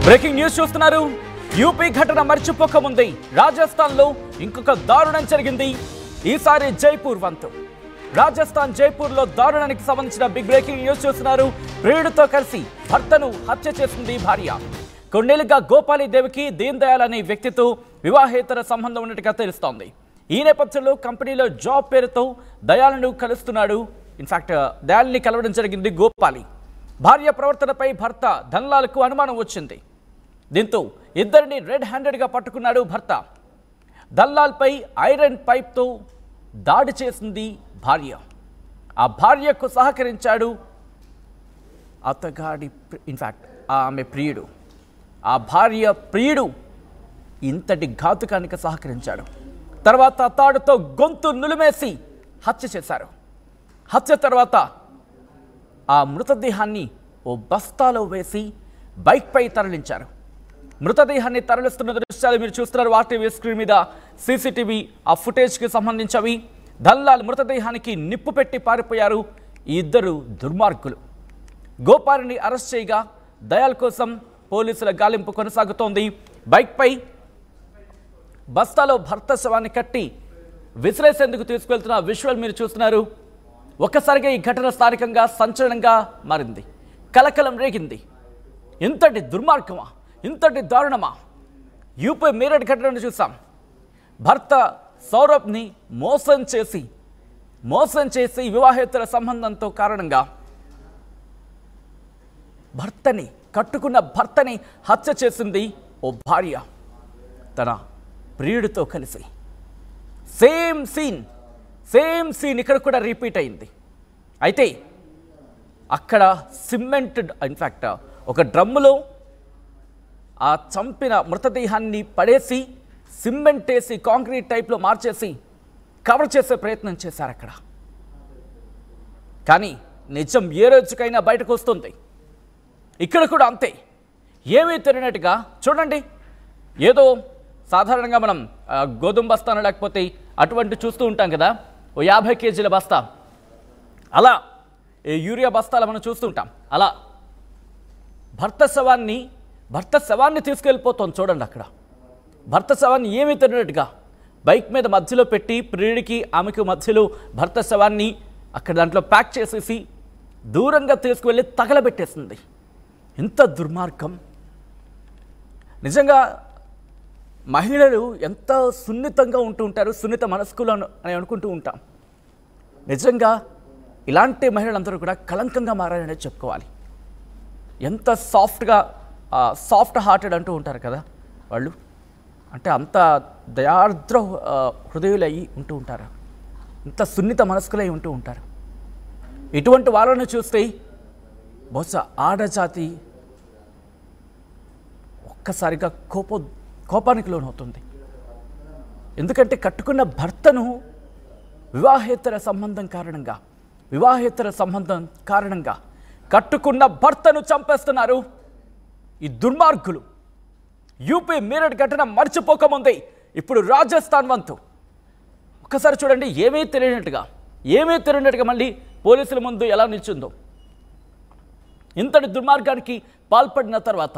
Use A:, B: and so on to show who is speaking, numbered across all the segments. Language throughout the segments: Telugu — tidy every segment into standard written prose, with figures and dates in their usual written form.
A: బ్రేకింగ్ న్యూస్ చూస్తున్నారు. యూపీ ఘటన మర్చిపోకముందే రాజస్థాన్లో ఇంకొక దారుణం జరిగింది. ఈసారి జైపూర్ వంతు. రాజస్థాన్ జైపూర్లో దారుణానికి సంబంధించిన బిగ్ బ్రేకింగ్ న్యూస్ చూస్తున్నారు. ప్రియుడితో కలిసి భర్తను హత్య చేసింది భార్య. కొన్నేళ్లుగా గోపాలీదేవికి దీన్ దయాల్ అనే వ్యక్తితో వివాహేతర సంబంధం ఉన్నట్టుగా తెలుస్తోంది. ఈ నేపథ్యంలో కంపెనీలో జాబ్ పేరుతో దయాలను కలుస్తున్నాడు. ఇన్ఫాక్ట్ దయాల్ని కలవడం జరిగింది గోపాలి. భార్య ప్రవర్తనపై భర్త ధన్లాల్కు అనుమానం వచ్చింది. దీంతో ఇద్దరిని రెడ్ హ్యాండెడ్గా పట్టుకున్నాడు భర్త. ధన్లాల్పై ఐరన్ పైప్తో దాడి చేసింది భార్య. ఆ భార్యకు సహకరించాడు అతగాడి ఇన్ఫాక్ట్ ఆమె ప్రియుడు. ఆ భార్య ప్రియుడు ఇంతటి ఘాతుకానికి సహకరించాడు. తర్వాత తాడుతో గొంతు నులిమేసి హత్య చేశారు. హత్య తర్వాత ఆ మృతదేహాన్ని ఓ బస్తాలో వేసి బైక్పై తరలించారు. మృతదేహాన్ని తరలిస్తున్న దృశ్యాలు మీరు చూస్తున్నారు. ఆర్టీవీ స్క్రీన్ మీద సీసీటీవీ ఆ ఫుటేజ్కి సంబంధించినవి. ధన్లాల్ మృతదేహానికి నిప్పు పెట్టి పారిపోయారు ఈ ఇద్దరు దుర్మార్గులు. గోపాలిని అరెస్ట్ చేయగా దయాల్ కోసం పోలీసుల గాలింపు కొనసాగుతోంది. బైక్పై బస్తాలో భర్త శవాన్ని కట్టి విసిరేసేందుకు తీసుకెళ్తున్న విజువల్ మీరు చూస్తున్నారు. ఒక్కసారిగా ఈ ఘటన స్థానికంగా సంచలనంగా మారింది. కలకలం రేగింది. ఇంతటి దుర్మార్గమా, ఇంతటి దారుణమా? యూపీ మీరట్ ఘటనను చూసాం. భర్త సౌరభ్ని మోసం చేసి వివాహేతర సంబంధంతో కారణంగా కట్టుకున్న భర్తని హత్య చేసింది ఓ భార్య తన ప్రియుడితో కలిసి. సేమ్ సీన్ ఇక్కడ కూడా రిపీట్ అయింది. అయితే అక్కడ సిమెంటెడ్ ఇన్ఫ్యాక్ట్ ఒక డ్రమ్ములో ఆ చంపిన మృతదేహాన్ని పడేసి సిమెంట్ వేసి కాంక్రీట్ టైప్లో మార్చేసి కవర్ చేసే ప్రయత్నం చేశారు అక్కడ. కానీ నిజం ఏ రోజుకైనా బయటకు వస్తుంది. ఇక్కడ కూడా అంతే. ఏమీ తెలియనట్టుగా చూడండి. ఏదో సాధారణంగా మనం గోధుమ బస్తాను లేకపోతే అటువంటి చూస్తూ ఉంటాం కదా, ఓ 50 కేజీల బస్తా, అలా యూరియా బస్తాలు మనం చూస్తుంటాం. అలా భర్త శవాన్ని తీసుకెళ్ళిపోతుంది. చూడండి అక్కడ భర్త శవాన్ని ఏమీ తెలియనట్టుగా బైక్ మీద మధ్యలో పెట్టి ప్రియుడికి ఆమెకు మధ్యలో భర్త శవాన్ని అక్కడ దాంట్లో ప్యాక్ చేసేసి దూరంగా తీసుకువెళ్ళి తగలబెట్టేసింది. ఇంత దుర్మార్గం! నిజంగా మహిళలు ఎంత సున్నితంగా ఉంటూ ఉంటారు, సున్నిత మనస్కులు అని అనుకుంటూ ఉంటాం. నిజంగా ఇలాంటి మహిళలందరూ కూడా కళంకంగా మారారనే చెప్పుకోవాలి. ఎంత సాఫ్ట్ హార్టెడ్ అంటూ ఉంటారు కదా వాళ్ళు, అంటే అంత దయార్ద్ర హృదయులయ్యి ఉంటూ ఉంటారు, ఇంత సున్నిత మనస్కులై ఉంటూ ఉంటారు. ఇటువంటి వాళ్ళను చూస్తే బహుశా ఆడజాతి ఒక్కసారిగా కోపానికి లోనవుతుంది. ఎందుకంటే కట్టుకున్న భర్తను వివాహేతర సంబంధం కారణంగా కట్టుకున్న భర్తను చంపేస్తున్నారు ఈ దుర్మార్గులు. యూపీ మీరట్ ఘటన మర్చిపోకముందే ఇప్పుడు రాజస్థాన్ వంతు. ఒక్కసారి చూడండి. ఏమీ తెలియనట్టుగా మళ్ళీ పోలీసుల ముందు ఎలా నిల్చుందో. ఇంతటి దుర్మార్గానికి పాల్పడిన తర్వాత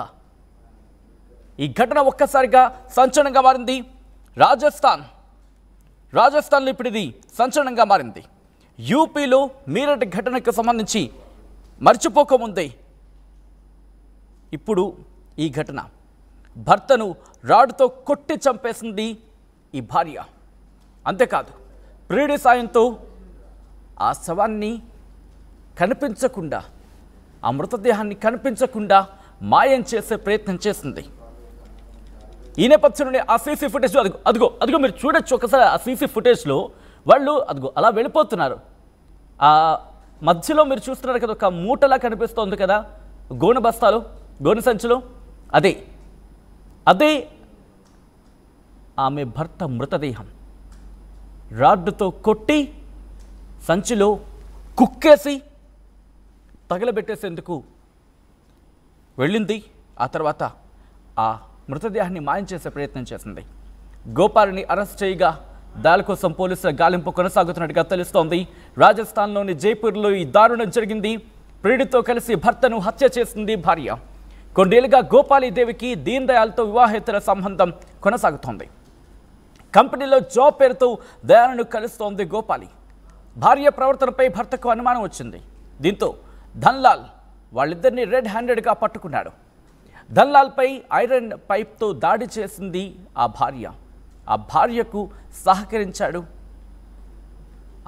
A: ఈ ఘటన ఒక్కసారిగా సంచలనంగా మారింది. రాజస్థాన్లో ఇప్పుడు ఇది సంచలనంగా మారింది. యూపీలో మీరట్ ఘటనకు సంబంధించి మర్చిపోకముందే ఇప్పుడు ఈ ఘటన. భర్తను రాడ్తో కొట్టి చంపేసింది ఈ భార్య. అంతేకాదు ప్రియుడి సాయంతో ఆ శవాన్ని కనిపించకుండా, ఆ మృతదేహాన్ని కనిపించకుండా మాయం చేసే ప్రయత్నం చేసింది. ఈ నేపథ్యంలోనే ఆ సీసీ ఫుటేజ్ అదిగో మీరు చూడొచ్చు. ఒకసారి ఆ సీసీ ఫుటేజ్లో వాళ్ళు అలా వెళ్ళిపోతున్నారు. ఆ మధ్యలో మీరు చూస్తున్నారు కదా, ఒక మూటలా కనిపిస్తోంది కదా గోనె సంచిలో, అదే ఆమె భర్త మృతదేహం. రాడ్డుతో కొట్టి సంచిలో కుక్కేసి తగలబెట్టేసేందుకు వెళ్ళింది. ఆ తర్వాత ఆ మృతదేహాన్ని మాయం చేసే ప్రయత్నం చేసింది. గోపాలిని అరెస్ట్ చేయగా దాని కోసం పోలీసుల గాలింపు కొనసాగుతున్నట్టుగా తెలుస్తోంది. రాజస్థాన్లోని జైపూర్లో ఈ దారుణం జరిగింది. ప్రియుడితో కలిసి భర్తను హత్య చేసింది భార్య. కొన్నేళ్లుగా గోపాలీదేవికి దీన్ దయాల్తో వివాహేతర సంబంధం కొనసాగుతోంది. కంపెనీలో జాబ్ పేరుతో దయాలను కలుస్తోంది గోపాలి. భార్య ప్రవర్తనపై భర్తకు అనుమానం వచ్చింది. దీంతో ధన్లాల్ వాళ్ళిద్దరిని రెడ్ హ్యాండెడ్గా పట్టుకున్నాడు. ధన్లాల్పై ఐరన్ పైప్తో దాడి చేసింది ఆ భార్య. ఆ భార్యకు సహకరించాడు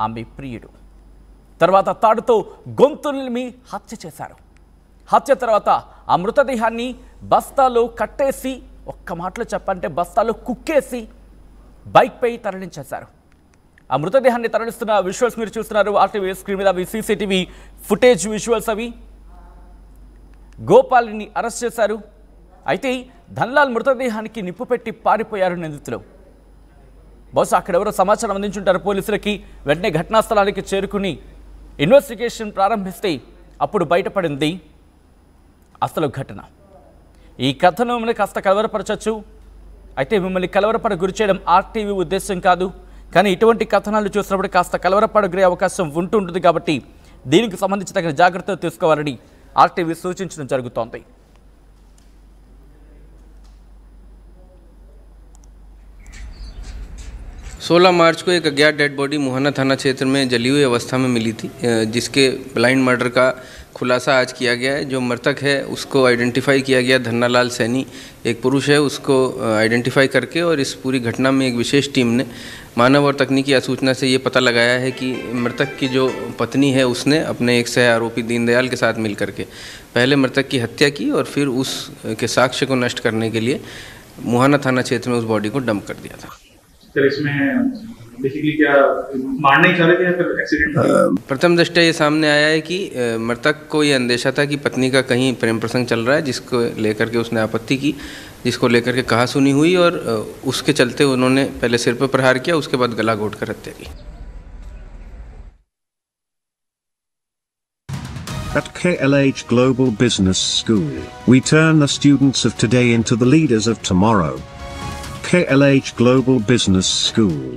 A: ఆమె ప్రియుడు. తర్వాత తాడుతో గొంతుల్ని హత్య చేశారు. హత్య తర్వాత ఆ మృతదేహాన్ని బస్తాలో కట్టేసి, ఒక్క మాటలో చెప్పంటే బస్తాలో కుక్కేసి బైక్పై తరలించేశారు. ఆ మృతదేహాన్ని తరలిస్తున్న విజువల్స్ మీరు చూస్తున్నారు. ఆర్టీవీ స్క్రీన్ మీద అవి సీసీటీవీ ఫుటేజ్ విజువల్స్. అవి గోపాలిని అరెస్ట్ చేశారు. అయితే ధన్లాల్ మృతదేహానికి నిప్పు పెట్టి పారిపోయారు నిందితులు. బహుశా అక్కడెవరో సమాచారం అందించుంటారు పోలీసులకి. వెంటనే ఘటనా స్థలానికి చేరుకుని ఇన్వెస్టిగేషన్ ప్రారంభిస్తే అప్పుడు బయటపడింది అసలు ఘటన. ఈ కథను మిమ్మల్ని కాస్త కలవరపరచచ్చు. అయితే మిమ్మల్ని కలవరపడ గురి చేయడం ఆర్టీవీ ఉద్దేశం కాదు. కానీ ఇటువంటి కథనాలు చూసినప్పుడు కాస్త కలవరపడగరే అవకాశం ఉంటుంటుంది. కాబట్టి దీనికి సంబంధించి తగిన జాగ్రత్తలు తీసుకోవాలని ఆర్టీవీ సూచించడం జరుగుతోంది.
B: सोलह मार्च को एक अज्ञात डेड बॉडी मुहाना थाना क्षेत्र में जली हुई अवस्था में मिली थी, जिसके ब्लाइंड मर्डर का खुलासा आज किया गया है। जो मृतक है उसको आइडेंटिफाई किया गया, धन्नालाल सैनी एक पुरुष है, उसको आइडेंटिफाई करके और इस पूरी घटना में एक विशेष टीम ने मानव और तकनीकी आसूचना से ये पता लगाया है कि मृतक की जो पत्नी है उसने अपने एक सह आरोपी दीनदयाल के साथ मिल करके पहले मृतक की हत्या की और फिर उसके साक्ष्य को नष्ट करने के लिए मुहाना थाना क्षेत्र में उस बॉडी को डंप कर दिया था।
C: इसमें बेसिकली क्या मारना ही चाह रहे थे या फिर एक्सीडेंट?
B: प्रथम दृष्टया ये सामने आया है कि मृतक को ये अंदेशा था कि पत्नी का कहीं प्रेम प्रसंग चल रहा है, जिसको लेकर के उसने आपत्ति की, जिसको लेकर के कहासुनी हुई और उसके चलते उन्होंने पहले सिर पर प्रहार किया, उसके बाद गला घोट कर हत्या की।
D: At KLH Global Business School, we turn the students of today into the leaders of tomorrow. KLH Global Business School.